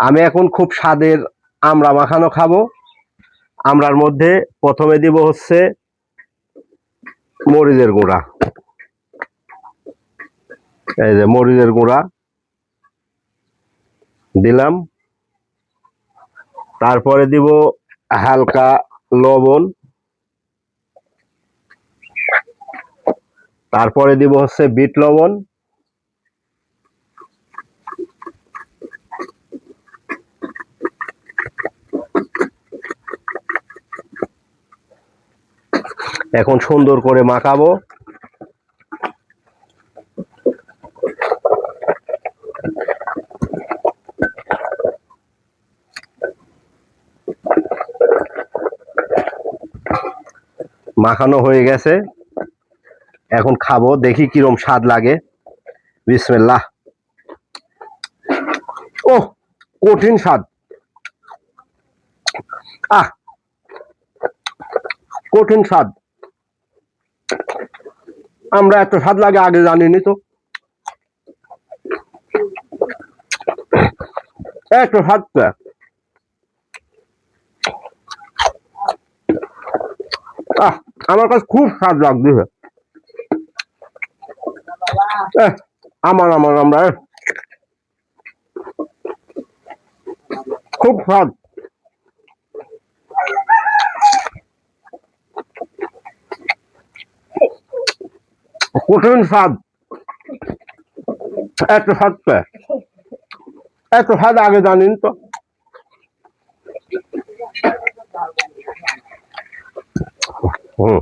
আমি এখন খুব স্বাদের আমড়া মাখানো খাবো। আমড়ার মধ্যে প্রথমে দিব হচ্ছে মরিচের গুঁড়া, এই যে মরিচের গুঁড়া দিলাম। তারপরে দিব হালকা লবণ, তারপরে দিব হচ্ছে বিট লবণ, এখন সুন্দর করে মাখাবো। মাখানো হয়ে গেছে, এখন খাবো, দেখি কিরম স্বাদ লাগে। বিসমিল্লাহ। ও কঠিন স্বাদ, আহ কঠিন স্বাদ। আমরা এত স্বাদ লাগে আগে জানিনি তো, এত স্বাদ। আমার কাছে খুব স্বাদ লাগছে। আমার আমার আমরা খুব স্বাদ, কঠিন স্বাদ। এত স্বাদ, এত স্বাদ আগে জানিনি তো। হুম।